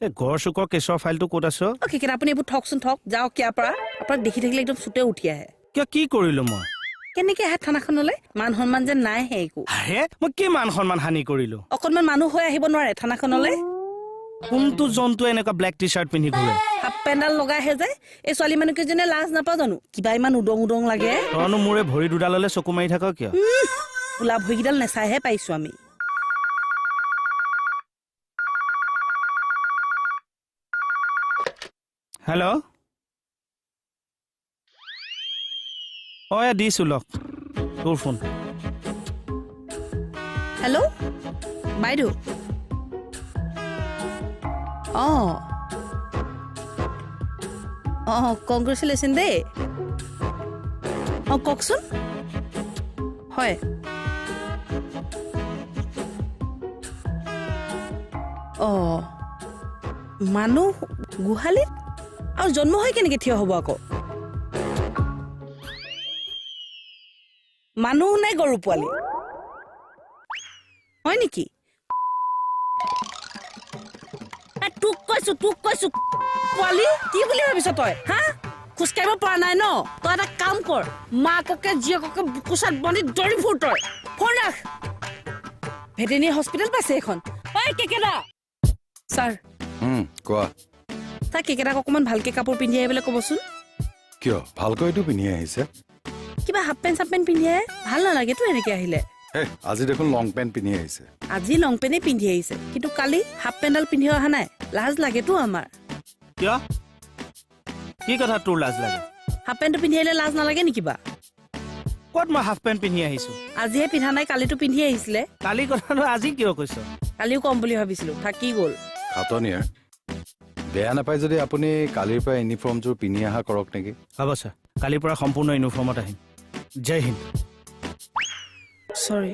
এই ঘৰ চুকৰ কেছৰ ফাইলটো ক'ত আছ? অকে কেনে আপুনি এইবোৰ ঠকচোন ঠক যাওক কিয়াৰ পৰা আপোনাক দেখি থাকিলে একদম চুটে উঠি আহে কিয় কি কৰিলো মই? কেনেকে আহে থানাখনলৈ মান সন্মান যে নাই হে একো আৰে মই কি মান সন্মান হানি কৰিলো? অকণমান মানুহ হৈ আহিব নোৱাৰে থানাখনলৈ কোনটো জন্তু এনেকুৱা ব্লেক টি চাৰ্ট পিন্ধি ঘূৰে? হাফ পেণ্ডাল লগাই আহে যে এই ছোৱালী মানুহকেইজনে লাজ নাপাওঁ জানো কিবা ইমান উদং উদং লাগে তইনো মোৰে ভৰি দুডাললে চকু মাৰি থাক কিয়? গোলাপ ভৰিকেইডাল নেচাইহে পাইছো আমি হেল্ল' দিছো লক তোৰ ফোন হেল্ল' বাইদেউ কংগ্ৰেচুলেশ্যন দেই কওকচোন হয় মানুহ গোহালিত আৰু জন্ম হৈ কেনেকে থিয় হ'ব আকৌ মানুহ নাই গৰু পোৱালি হয় নেকি তোক কৈছো পোৱালি কি বুলি ভাবিছ তই হা খোজকাঢ়িব পৰা নাই ন তই এটা কাম কৰ মাককে জীয়েককে বুকুচাত বান্ধি দৌৰি ফুৰ তই ফোন ৰাখ ভেটেৰিনেৰী হস্পিটেল পাইছে এখন ঐ কেকেদা ছাৰ কোৱা তাক কেকেদাক অকণমান ভালকে কাপোৰ পিন্ধি আহিবলৈ ক'বচোন কিয় ভালকৈতো পিন্ধি আহিছে কিবা হাফ পেণ্ট পিন্ধি আহে ভাল নালাগেতো এনেকে আহিলে আজি দেখোন লং পেণ্ট পিন্ধি আহিছে আজি লং পেণ্টে পিন্ধি আহিছে কিন্তু কালি হাফ পেণ্ডাল পিন্ধি অহা নাই লাজ লাগেতো আমাৰ কিয় কি কথা তোৰ লাজ লাগে হাফ পেণ্টটো পিন্ধি আহিলে লাজ নালাগে নেকি বা ক'ত মই হাফ পেণ্ট পিন্ধি আহিছো আজিহে পিন্ধা নাই কালিতো পিন্ধি আহিছিলে কালি কথাটো আজি কিয় কৈছ কালিও কম বুলি ভাবিছিলো থাকি গ'ল খাটনিয়ে বেয়া নাপায় যদি আপুনি কালিৰ পৰা ইউনিফৰ্মযোৰ পিন্ধি অহা কৰক নেকি হ'ব ছাৰ কালিৰ পৰা সম্পূৰ্ণ ইউনিফৰ্মত আহিম জয় হিন্দ Sorry.